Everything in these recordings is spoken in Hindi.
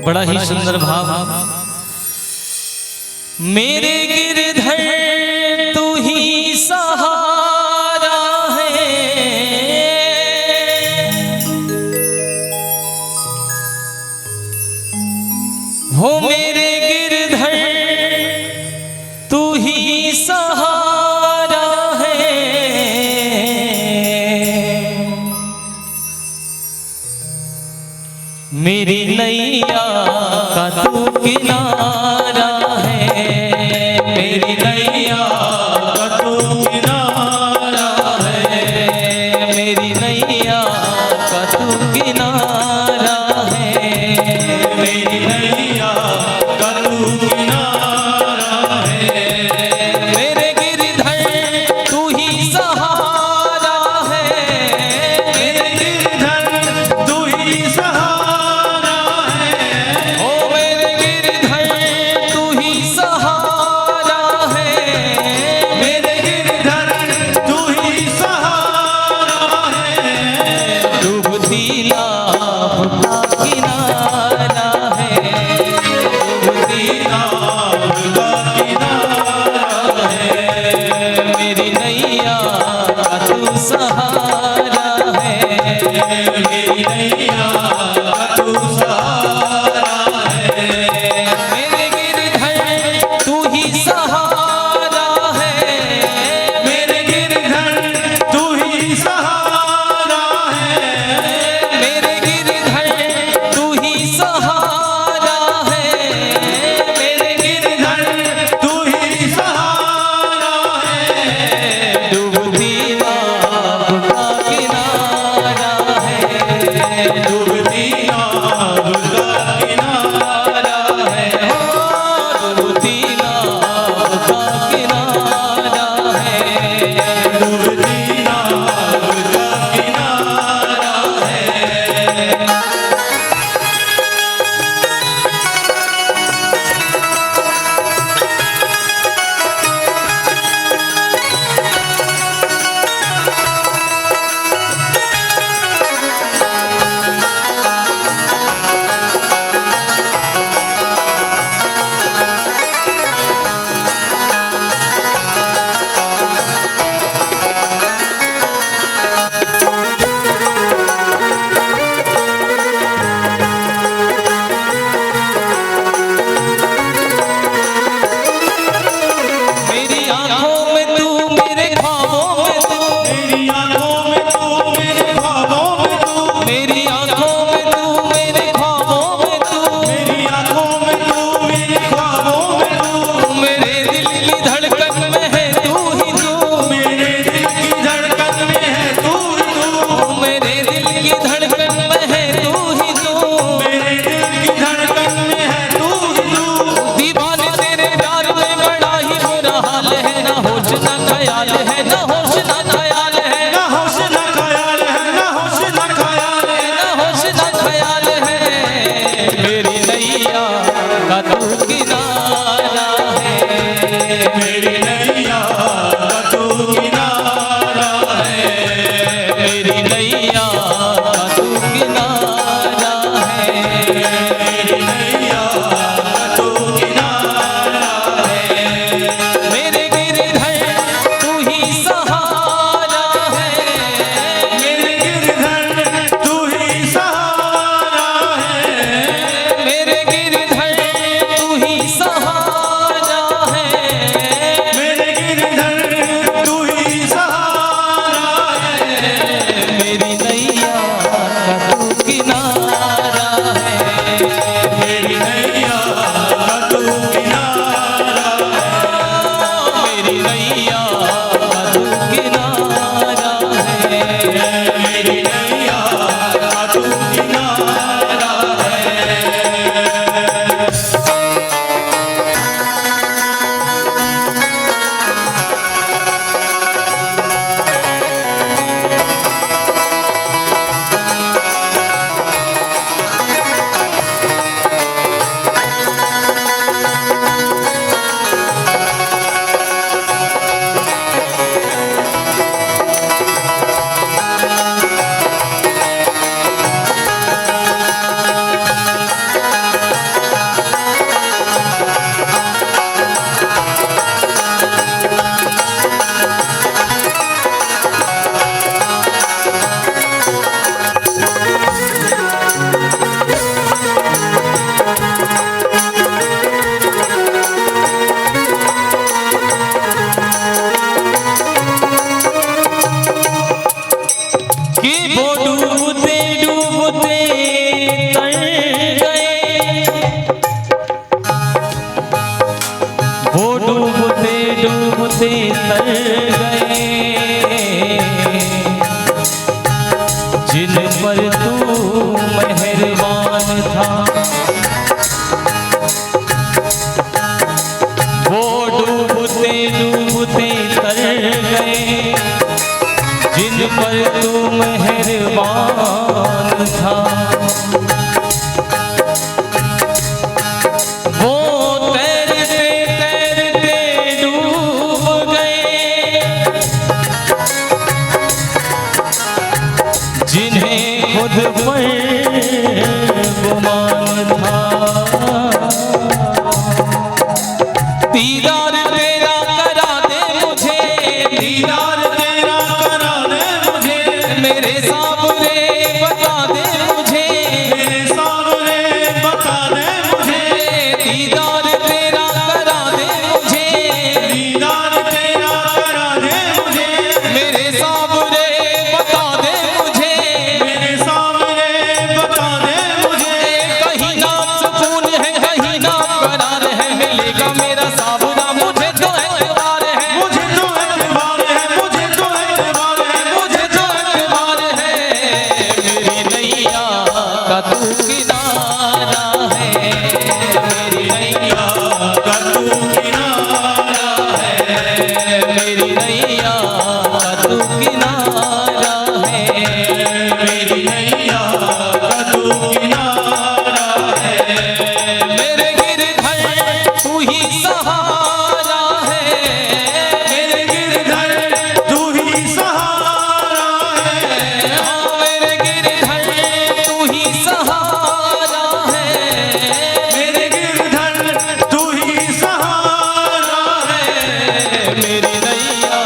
बड़ा ही सुंदर भाव। मेरे गिरधर तू ही सहारा है, हो मेरे गिरधर तू ही सहारा है। मेरी नैया का तू किनारा है, मेरी नैया का तू किनारा है, मेरी नैया का तू किनारा है, मेरी नैया का तू किनारा है। मेरे गिरधर तू ही सहारा है, मेरे गिरधर तू ही सहारा है, ओ मेरे गिरधर तू ही सहारा है, मेरे गिरधर तू ही सहारा है। डूबती नाव का किनारा है, डूबती नाव का किनारा है, मेरी नैया का तू सहारा है, मेरी नैया का तू सहारा है। मेरे गिरधर तू ही सहारा है, मेरे गिरधर तू ही सहारा है, मेरे गिरधर तू ही सहारा है, मेरे गिरधर तू ही सहारा है। डूबती नाव का किनारा है, डूबती पर तू मेहरबान था। वो तैरते तैरते डूब गए, जिन्हें खुद पर गुमान था। दीदार तेरा करा दे मुझे, दीदार तेरा करा दे मुझे, मेरे सामने बता दे मुझे, मेरे सामने बता दे मुझे। दीदार तेरा करा दे मुझे, दीदार तेरा करा दे मुझे, मेरे सामने बता दे मुझे, मेरे सामने बता दे मुझे। कहीं नाम सुकून है, कहीं नाम करार है, मिलेगा मेरा साबुरा, मुझे तो एतबार है, मुझे तो एतबार है, मुझे तो एतबार है, मुझे तो एतबार है। मेरी नैया का तू किनारा है, मेरी नैया का तू किनारा है, मेरी नैया का तू किनारा है, मेरी नैया का तू किनारा है। मेरे गिरधर तू ही सहारा है, मेरे गिरधर तू ही सहारा है। हाँ मेरे गिरधर तू ही सहारा है, मेरे गिरधर तू ही सहारा है। मेरी नैया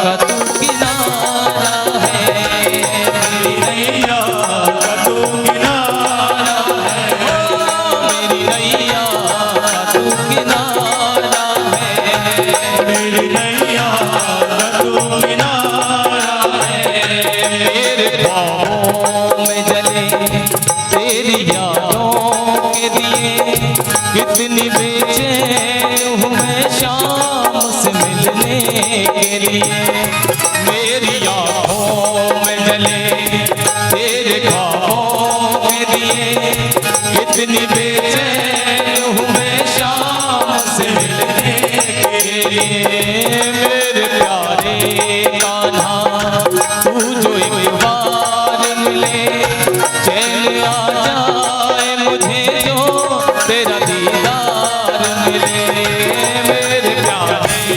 का तू किनारा है, मेरी नैया का तू किनारा है, मेरी नैया का तू किनारा है, मेरी नैया का तू किनारा है। तेरे ख्वाबों में जले तेरी यादों के दिए, कितनी बेचैन हूँ मैं शाम से मिलने के लिए। मेरी आँखों में जले तेरे ख्वाबों के दिए, कितनी बेचैन हूँ मैं शाम से मिलने के लिए। मेरे प्यारे कान्हा तू जो एक बार मिले, चैन आ जाए मुझे जो तेरा दीदार मिले। मेरे प्यारे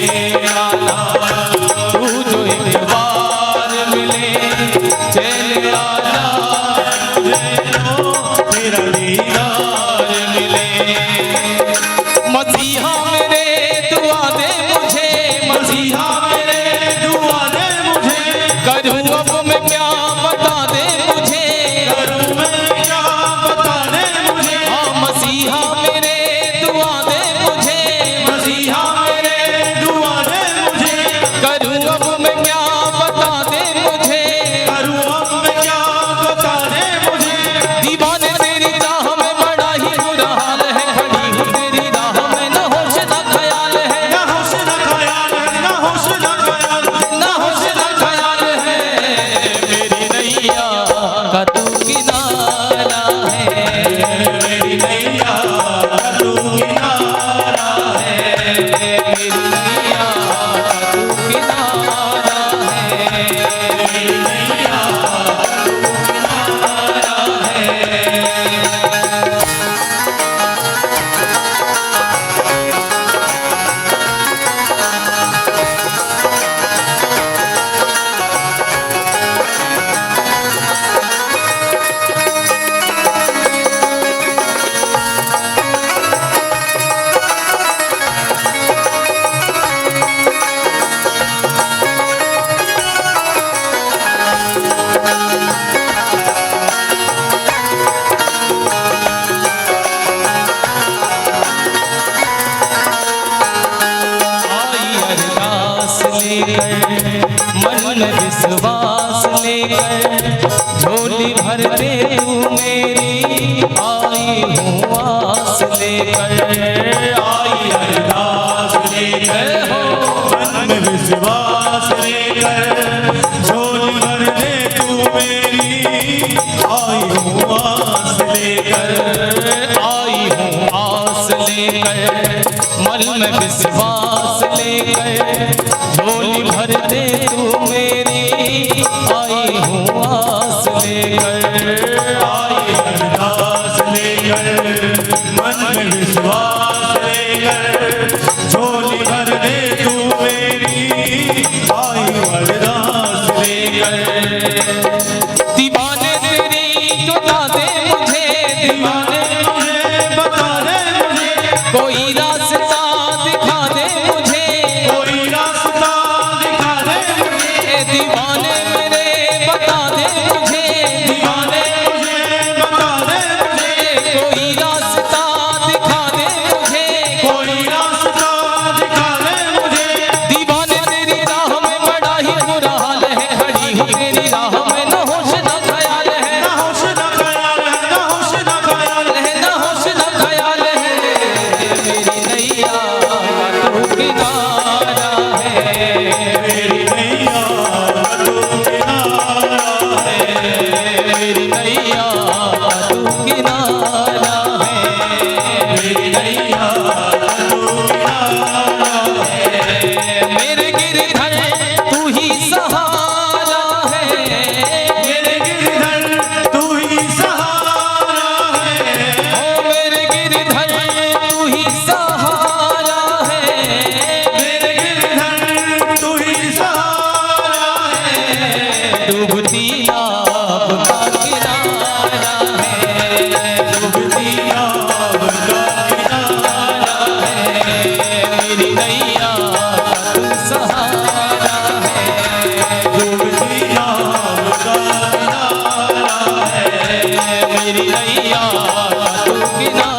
कान्हा तू जो एक बार मिले, चैन आ जाए मुझे जो तेरा दीदार मिले। मसीहा मेरे दुआ दे मुझे, मसीहा मेरे दुआ दे मुझे, करूँ अब मैं क्या बता दे मुझे, करूँ मैं क्या बता दे मुझे। हाँ मसीहा मेरे दुआ दे मुझे, मसीहा मेरे दुआ दे मुझे, करूँ अब मैं क्या बता दे मुझे, करूँ अब मैं क्या बता दे मुझे। दीवाने तेरी चाह में बड़ा ही बुरा हाल है, खड़ी हूँ तेरी राह में न होश न ख्याल है, न होश न ख्याल है, न होश न ख्याल, न होश न ख्याल है। मेरी नैया का तू किनारा है, मेरी नैया का तू किनारा है, मेरी नैया का तू किनारा है, मेरी नैया का तू किनारा है। मन में विश्वास लेकर झोली भर दे तू मेरी, आई हूँ आस लेकर, आई अरदास लेकर हो मन में विश्वास लेकर, झोली भर दे तू मेरी, आई हूँ आस लेकर, आई हूँ आस लेकर, मन में विश्वास लेकर झोली भर दे तू मेरी, आई दीवाने मुझे बता दे मुझे, कोई रास्ता दिखा दे मुझे, कोई रास्ता दिखा दे मुझे, दीवाने मेरे बता दे मुझे, दीवाने मुझे बता दे मुझे, कोई रास्ता दिखा दे मुझे, कोई रास्ता दिखा दे मुझे। दीवाने तेरी राह में बड़ा ही बुरा हाल है, खड़ी हूँ तेरी राह में न होश न ख्याल है, न होश न ख्याल है, न होश न ख्याल है, न होश न ख्याल है। मेरी नैया तू किनारा है, मेरी नैया तू किनारा है, मेरी नैया तू किनारा है, मेरी नैया तू किनारा है। मेरे गिरधर तू ही सहारा है, मेरे गिरधर तू ही सहारा है, ओ मेरे गिरधर तू ही सहारा है, मेरे गिरधर तू ही सहारा है। डूबती नाव का किनारा है, डूबती नाव का किनारा है, मेरी नैया तू सहारा है, डूबती नाव का किनारा है, मेरी नैया तू किनारा